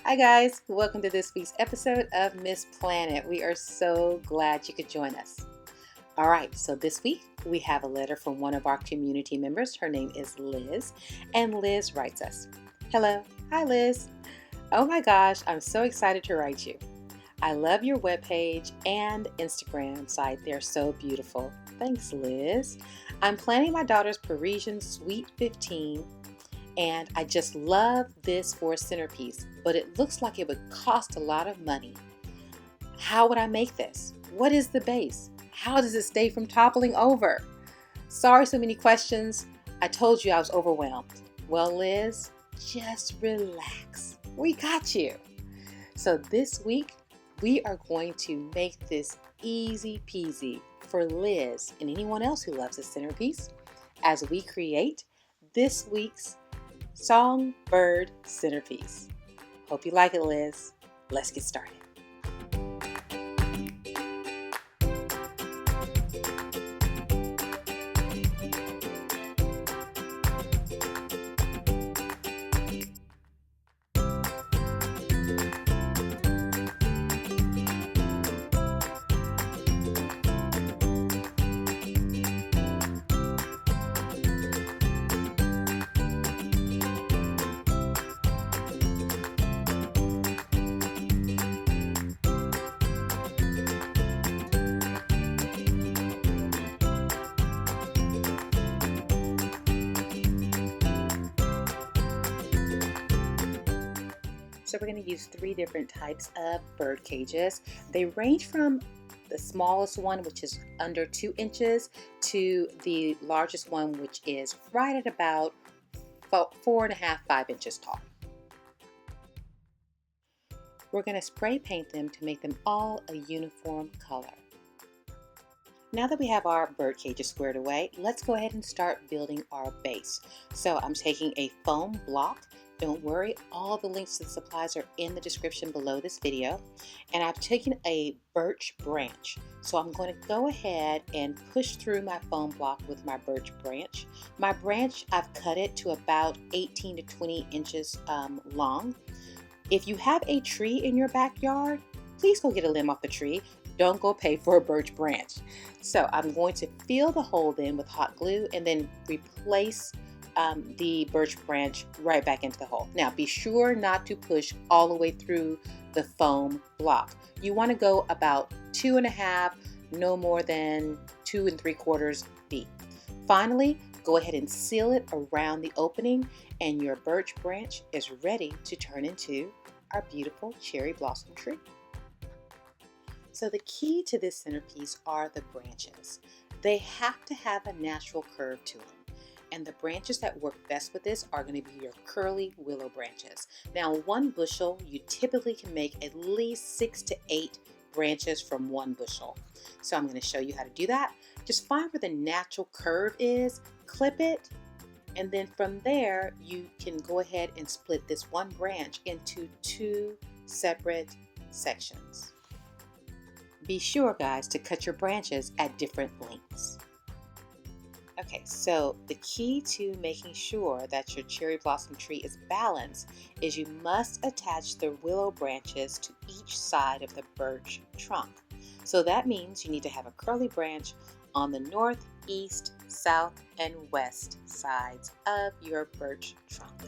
Hi guys, welcome to this week's episode of Miss Planet. We are so glad you could join us. All right, so this week we have a letter from one of our community members. Her name is Liz, and Liz writes us. Hello. Hi Liz. Oh my gosh, I'm so excited to write you. I love your webpage and Instagram site. They're so beautiful. Thanks, Liz. I'm planning my daughter's Parisian Sweet 15, and I just love this for a centerpiece, but it looks like it would cost a lot of money. How would I make this? What is the base? How does it stay from toppling over? Sorry, so many questions. I told you I was overwhelmed. Well, Liz, just relax. We got you. So this week, we are going to make this easy peasy for Liz and anyone else who loves a centerpiece as we create this week's Songbird Centerpiece. Hope you like it, Liz. Let's get started. So we're going to use 3 different types of bird cages. They range from the smallest one, which is under 2 inches, to the largest one, which is right at about 4.5, 5 inches tall. We're going to spray paint them to make them all a uniform color. Now that we have our bird cages squared away, let's go ahead and start building our base. So I'm taking a foam block. Don't worry, all the links to the supplies are in the description below this video. And I've taken a birch branch. So I'm going to go ahead and push through my foam block with my birch branch. My branch, I've cut it to about 18 to 20 inches long. If you have a tree in your backyard, please go get a limb off the tree. Don't go pay for a birch branch. So I'm going to fill the hole then with hot glue and then replace the birch branch right back into the hole. Now be sure not to push all the way through the foam block. You want to go about 2.5, no more than 2 3/4 deep. Finally, go ahead and seal it around the opening, and your birch branch is ready to turn into our beautiful cherry blossom tree. So the key to this centerpiece are the branches. They have to have a natural curve to them. And the branches that work best with this are going to be your curly willow branches. Now, 1 bushel, you typically can make at least 6 to 8 branches from 1 bushel. So I'm going to show you how to do that. Just find where the natural curve is, clip it, and then from there, you can go ahead and split this 1 branch into 2 separate sections. Be sure, guys, to cut your branches at different lengths. Okay, so the key to making sure that your cherry blossom tree is balanced is you must attach the willow branches to each side of the birch trunk. So that means you need to have a curly branch on the north, east, south, and west sides of your birch trunk.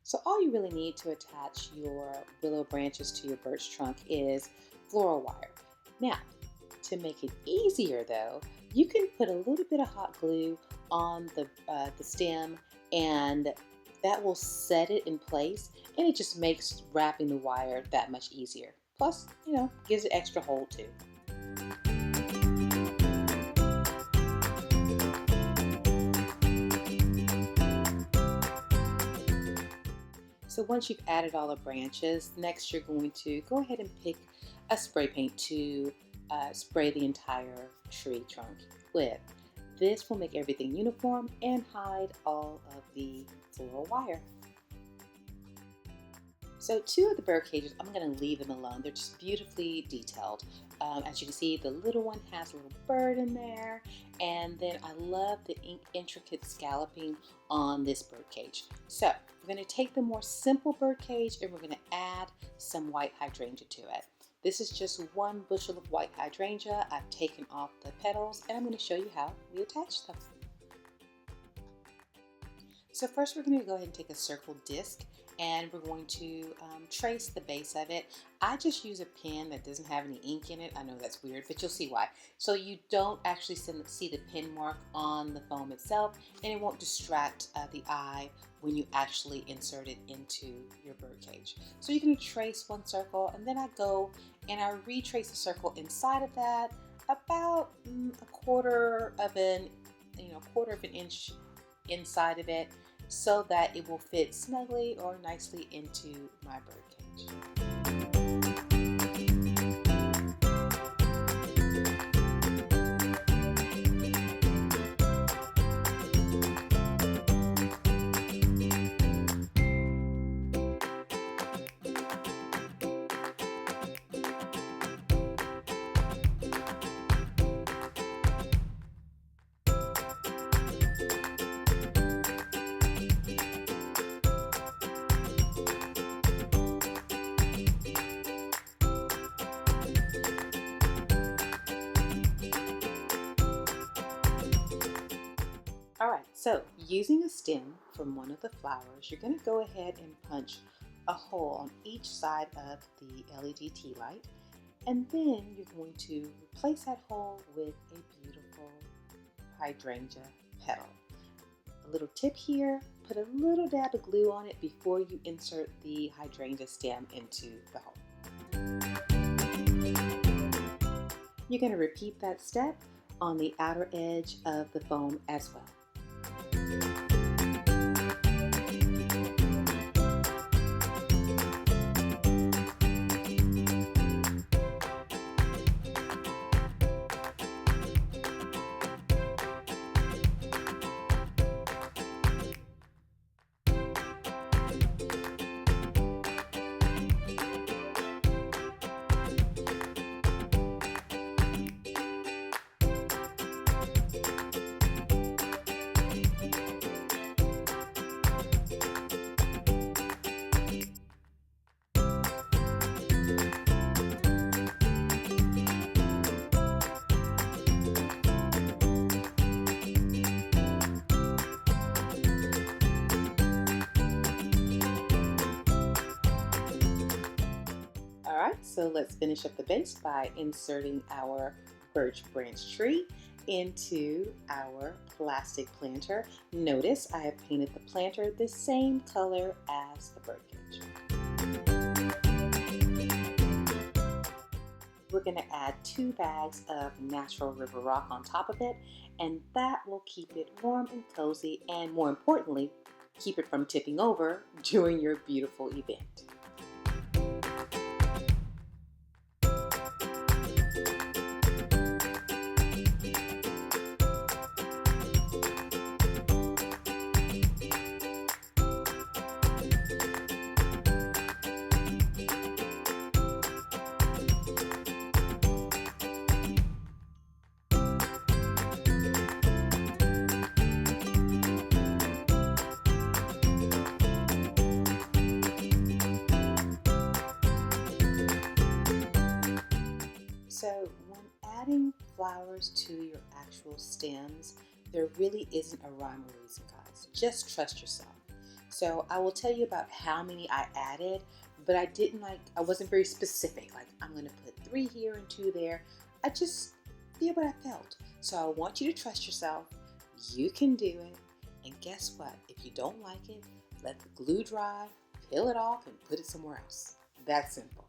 So all you really need to attach your willow branches to your birch trunk is floral wire. Now, to make it easier though, you can put a little bit of hot glue on the stem, and that will set it in place, and it just makes wrapping the wire that much easier. Plus, gives it extra hold too. So once you've added all the branches, next you're going to go ahead and pick a spray paint to spray the entire tree trunk with. This will make everything uniform and hide all of the floral wire. So two of the bird cages, I'm going to leave them alone. They're just beautifully detailed. As you can see, the little one has a little bird in there. And then I love the intricate scalloping on this bird cage. So we're going to take the more simple bird cage and we're going to add some white hydrangea to it. This is just one bushel of white hydrangea. I've taken off the petals and I'm going to show you how we attach them. So first we're going to go ahead and take a circle disc and we're going to trace the base of it. I just use a pen that doesn't have any ink in it. I know that's weird, but you'll see why. So you don't actually see the pen mark on the foam itself, and it won't distract the eye when you actually insert it into your bird cage. So you're going to trace one circle, and then I go and I retrace the circle inside of that about a quarter of an inch inside of it, so that it will fit snugly or nicely into my bird cage. All right, so using a stem from one of the flowers, you're going to go ahead and punch a hole on each side of the LED tea light, and then you're going to replace that hole with a beautiful hydrangea petal. A little tip here, put a little dab of glue on it before you insert the hydrangea stem into the hole. You're going to repeat that step on the outer edge of the foam as well. So let's finish up the base by inserting our birch branch tree into our plastic planter. Notice I have painted the planter the same color as the bird cage. We're going to add 2 bags of natural river rock on top of it, and that will keep it warm and cozy, and more importantly, keep it from tipping over during your beautiful event. So when adding flowers to your actual stems, there really isn't a rhyme or reason, guys. Just trust yourself. So I will tell you about how many I added, but I wasn't very specific. Like, I'm going to put 3 here and 2 there. I just did what I felt. So I want you to trust yourself. You can do it. And guess what? If you don't like it, let the glue dry, peel it off, and put it somewhere else. That simple.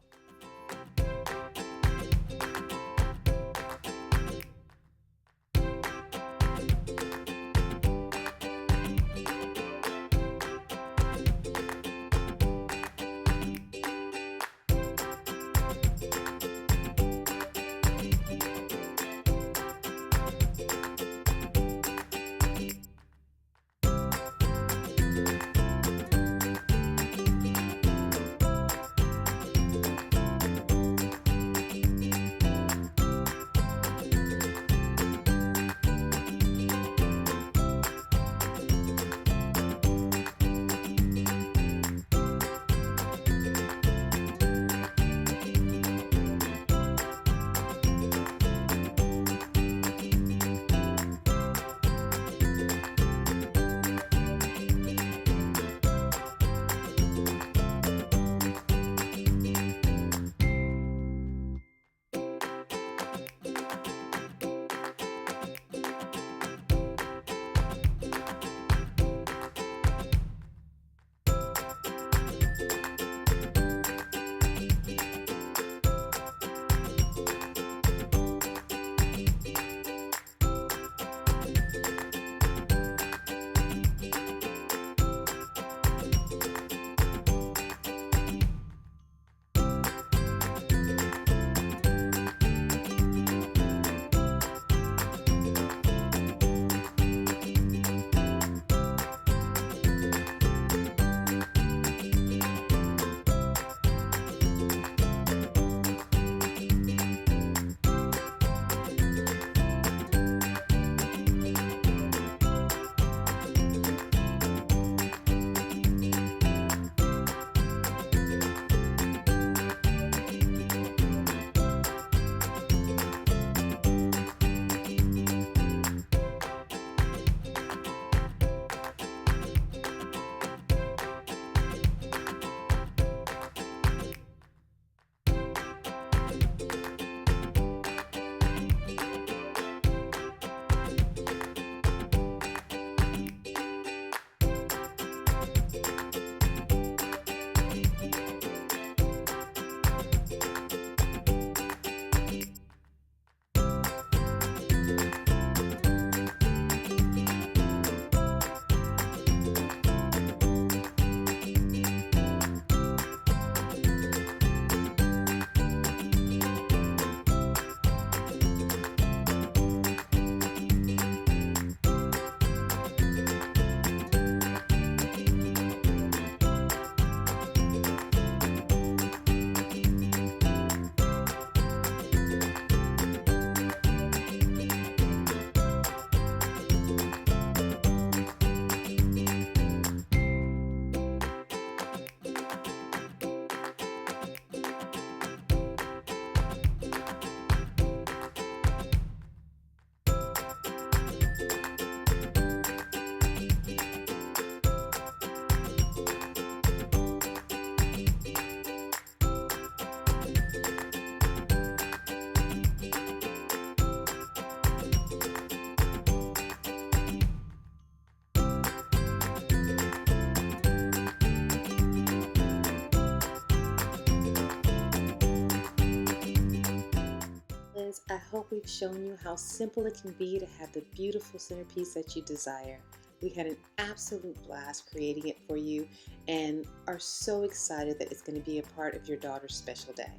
I hope we've shown you how simple it can be to have the beautiful centerpiece that you desire. We had an absolute blast creating it for you and are so excited that it's going to be a part of your daughter's special day.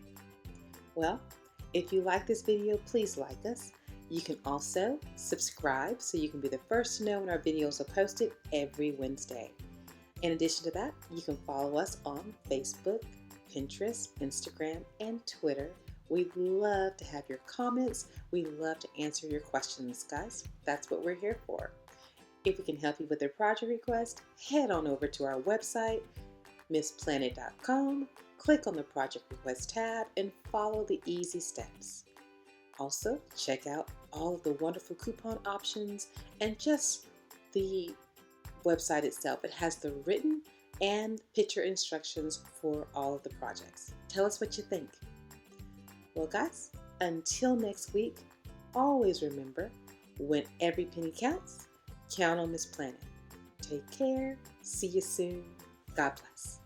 Well, if you like this video, please like us. You can also subscribe so you can be the first to know when our videos are posted every Wednesday. In addition to that, you can follow us on Facebook, Pinterest, Instagram, and Twitter. We'd love to have your comments. We love to answer your questions, guys. That's what we're here for. If we can help you with a project request, head on over to our website, MissPlanIt.com, click on the Project Request tab, and follow the easy steps. Also, check out all of the wonderful coupon options and just the website itself. It has the written and picture instructions for all of the projects. Tell us what you think. Well, guys, until next week, always remember, when every penny counts, count on Miss Planet. Take care. See you soon. God bless.